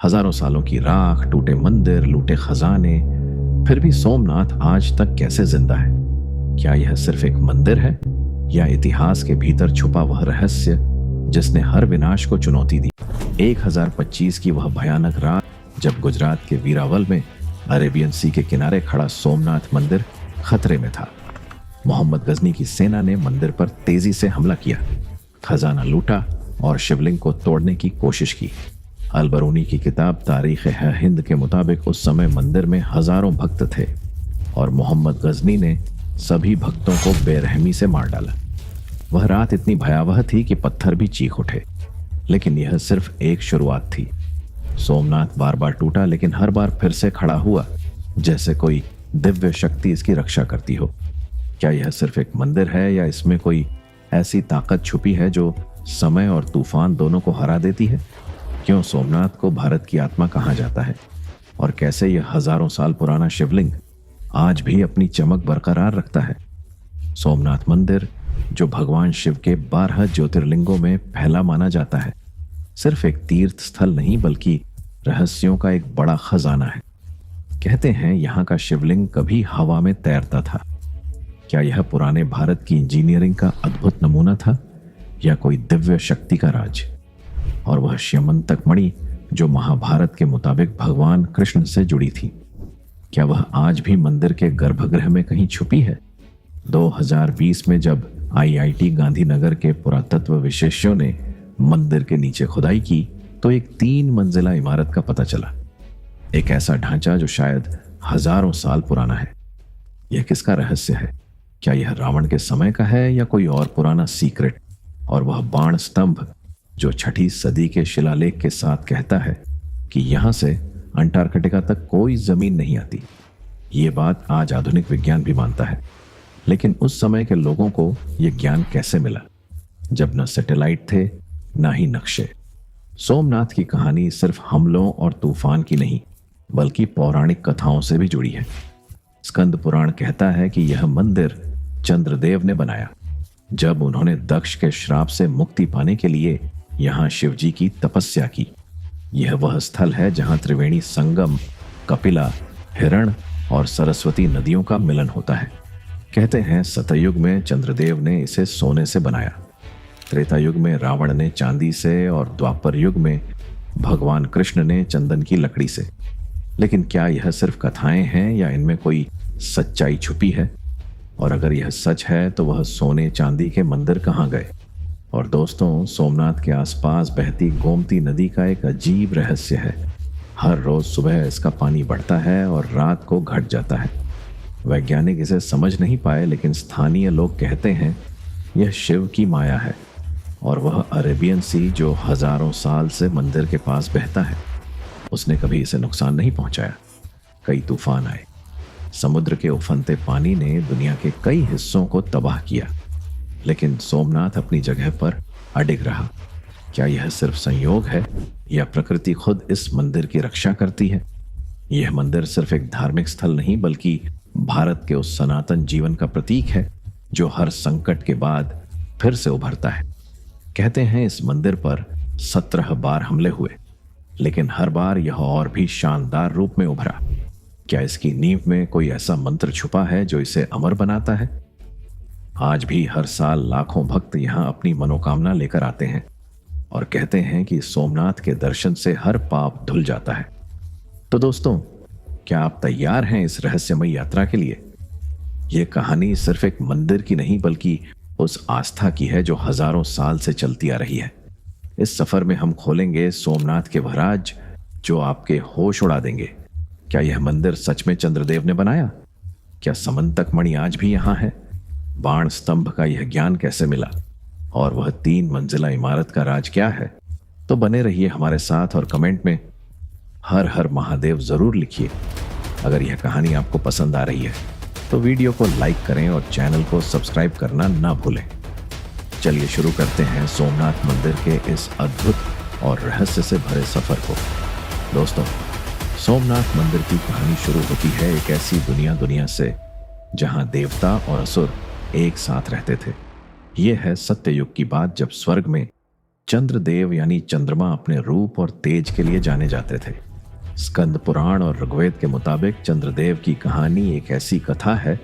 हजारों सालों की राख, टूटे मंदिर, लूटे खजाने, फिर भी सोमनाथ आज तक कैसे जिंदा है? क्या यह सिर्फ एक मंदिर है या इतिहास के भीतर छुपा वह रहस्य जिसने हर विनाश को चुनौती दी? 1025 की वह भयानक रात जब गुजरात के वीरावल में अरेबियन सी के किनारे खड़ा सोमनाथ मंदिर खतरे में था। मोहम्मद गजनी की सेना ने मंदिर पर तेजी से हमला किया, खजाना लूटा और शिवलिंग को तोड़ने की कोशिश की। अलबरूनी की किताब तारीख है हिंद के मुताबिक उस समय मंदिर में हजारों भक्त थे और मोहम्मद गजनी ने सभी भक्तों को बेरहमी से मार डाला। वह रात इतनी भयावह थी कि पत्थर भी चीख उठे, लेकिन यह सिर्फ एक शुरुआत थी। सोमनाथ बार बार टूटा, लेकिन हर बार फिर से खड़ा हुआ, जैसे कोई दिव्य शक्ति इसकी रक्षा करती हो। क्या यह सिर्फ एक मंदिर है या इसमें कोई ऐसी ताकत छुपी है जो समय और तूफान दोनों को हरा देती है? क्यों सोमनाथ को भारत की आत्मा कहा जाता है और कैसे यह हजारों साल पुराना शिवलिंग आज भी अपनी चमक बरकरार रखता है? सोमनाथ मंदिर, जो भगवान शिव के 12 ज्योतिर्लिंगों में पहला माना जाता है, सिर्फ एक तीर्थ स्थल नहीं बल्कि रहस्यों का एक बड़ा खजाना है। कहते हैं यहाँ का शिवलिंग कभी हवा में तैरता था। क्या यह पुराने भारत की इंजीनियरिंग का अद्भुत नमूना था या कोई दिव्य शक्ति का राज? और वह श्यमंतक मणि जो महाभारत के मुताबिक भगवान कृष्ण से जुड़ी थी, क्या वह आज भी मंदिर के गर्भगृह में कहीं छुपी है? 2020 में जब IIT गांधीनगर के पुरातत्व विशेषज्ञों ने मंदिर के नीचे खुदाई की तो एक 3 मंजिला इमारत का पता चला। एक ऐसा ढांचा जो शायद हजारों साल पुराना है। यह किसका रहस्य है? क्या यह रावण के समय का है या कोई और पुराना सीक्रेट? और वह बाण स्तंभ जो 6ठी सदी के शिलालेख के साथ कहता है कि यहां से अंटार्कटिका तक कोई जमीन नहीं आती। ये बात आज आधुनिक विज्ञान भी मानता है, लेकिन उस समय के लोगों को यह ज्ञान कैसे मिला जब न सैटेलाइट थे न ही नक्शे? सोमनाथ की कहानी सिर्फ हमलों और तूफान की नहीं बल्कि पौराणिक कथाओं से भी जुड़ी है। स्कंद पुराण कहता है कि यह मंदिर चंद्रदेव ने बनाया जब उन्होंने दक्ष के श्राप से मुक्ति पाने के लिए यहां शिवजी की तपस्या की। यह वह स्थल है जहां त्रिवेणी संगम, कपिला, हिरण और सरस्वती नदियों का मिलन होता है। कहते हैं सतयुग में चंद्रदेव ने इसे सोने से बनाया, त्रेता युग में रावण ने चांदी से और द्वापर युग में भगवान कृष्ण ने चंदन की लकड़ी से। लेकिन क्या यह सिर्फ कथाएं हैं या इनमें कोई सच्चाई छुपी है? और अगर यह सच है तो वह सोने चांदी के मंदिर कहाँ गए? और दोस्तों, सोमनाथ के आसपास बहती गोमती नदी का एक अजीब रहस्य है। हर रोज सुबह इसका पानी बढ़ता है और रात को घट जाता है। वैज्ञानिक इसे समझ नहीं पाए, लेकिन स्थानीय लोग कहते हैं यह शिव की माया है और वह अरेबियन सी जो हजारों साल से मंदिर के पास बहता है, उसने कभी इसे नुकसान नहीं पहुंचाया। कई तूफान आए, समुद्र के उफनते पानी ने दुनिया के कई हिस्सों को तबाह किया, लेकिन सोमनाथ अपनी जगह पर अडिग रहा। क्या यह सिर्फ संयोग है या प्रकृति खुद इस मंदिर की रक्षा करती है? यह मंदिर सिर्फ एक धार्मिक स्थल नहीं बल्कि भारत के उस सनातन जीवन का प्रतीक है जो हर संकट के बाद फिर से उभरता है। कहते हैं इस मंदिर पर 17 बार हमले हुए, लेकिन हर बार यह और भी शानदार रूप में उभरा। क्या इसकी नींव में कोई ऐसा मंत्र छुपा है जो इसे अमर बनाता है? आज भी हर साल लाखों भक्त यहाँ अपनी मनोकामना लेकर आते हैं और कहते हैं कि सोमनाथ के दर्शन से हर पाप धुल जाता है। तो दोस्तों, क्या आप तैयार हैं इस रहस्यमय यात्रा के लिए? यह कहानी सिर्फ एक मंदिर की नहीं बल्कि उस आस्था की है जो हजारों साल से चलती आ रही है। इस सफर में हम खोलेंगे सोमनाथ के वह राज जो आपके होश उड़ा देंगे। क्या यह मंदिर सच में चंद्रदेव ने बनाया? क्या समंतक मणि आज भी यहाँ है? बाण स्तंभ का यह ज्ञान कैसे मिला? और वह 3 मंजिला इमारत का राज क्या है? तो बने रहिए हमारे साथ और कमेंट में हर हर महादेव जरूर लिखिए। अगर यह कहानी आपको पसंद आ रही है तो वीडियो को लाइक करें और चैनल को सब्सक्राइब करना ना भूलें। चलिए शुरू करते हैं सोमनाथ मंदिर के इस अद्भुत और रहस्य से भरे सफर को। दोस्तों, सोमनाथ मंदिर की कहानी शुरू होती है एक ऐसी दुनिया से जहां देवता और असुर एक साथ रहते थे। यह है सत्ययुग की बात, जब स्वर्ग में चंद्रदेव यानी चंद्रमा अपने रूप और तेज के लिए जाने जाते थे। स्कंद पुराण और ऋग्वेद के मुताबिक चंद्रदेव की कहानी एक ऐसी कथा है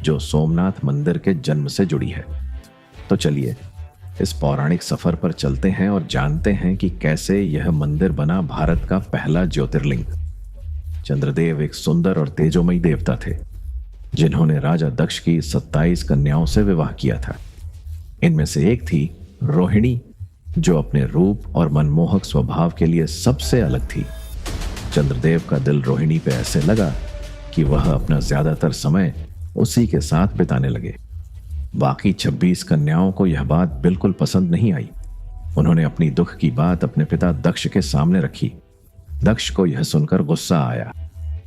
जो सोमनाथ मंदिर के जन्म से जुड़ी है। तो चलिए इस पौराणिक सफर पर चलते हैं और जानते हैं कि कैसे यह मंदिर बना भारत का पहला ज्योतिर्लिंग। चंद्रदेव एक सुंदर और तेजोमयी देवता थे जिन्होंने राजा दक्ष की 27 कन्याओं से विवाह किया था। इनमें से एक थी रोहिणी, जो अपने रूप और मनमोहक स्वभाव के लिए सबसे अलग थी। चंद्रदेव का दिल रोहिणी पे ऐसे लगा कि वह अपना ज्यादातर समय उसी के साथ बिताने लगे। बाकी 26 कन्याओं को यह बात बिल्कुल पसंद नहीं आई। उन्होंने अपनी दुख की बात अपने पिता दक्ष के सामने रखी। दक्ष को यह सुनकर गुस्सा आया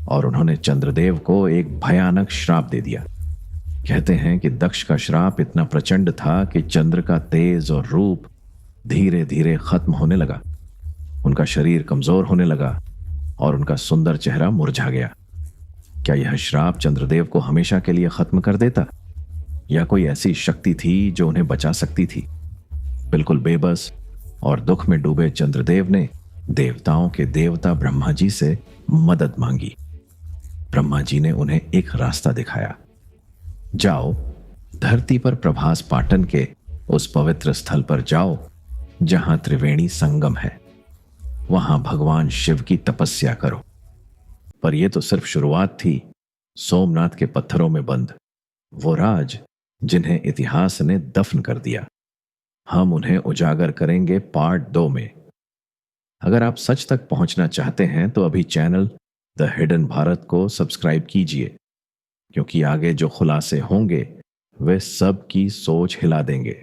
और उन्होंने चंद्रदेव को एक भयानक श्राप दे दिया। कहते हैं कि दक्ष का श्राप इतना प्रचंड था कि चंद्र का तेज और रूप धीरे धीरे खत्म होने लगा। उनका शरीर कमजोर होने लगा और उनका सुंदर चेहरा मुरझा गया। क्या यह श्राप चंद्रदेव को हमेशा के लिए खत्म कर देता, या कोई ऐसी शक्ति थी जो उन्हें बचा सकती थी? बिल्कुल बेबस और दुख में डूबे चंद्रदेव ने देवताओं के देवता ब्रह्मा जी से मदद मांगी। ब्रह्मा जी ने उन्हें एक रास्ता दिखाया। जाओ, धरती पर प्रभास पाटन के उस पवित्र स्थल पर जाओ जहां त्रिवेणी संगम है। वहां भगवान शिव की तपस्या करो। पर यह तो सिर्फ शुरुआत थी। सोमनाथ के पत्थरों में बंद वो राज जिन्हें इतिहास ने दफन कर दिया, हम उन्हें उजागर करेंगे पार्ट 2 में। अगर आप सच तक पहुंचना चाहते हैं तो अभी चैनल द हिडन भारत को सब्सक्राइब कीजिए, क्योंकि आगे जो खुलासे होंगे वे सब की सोच हिला देंगे।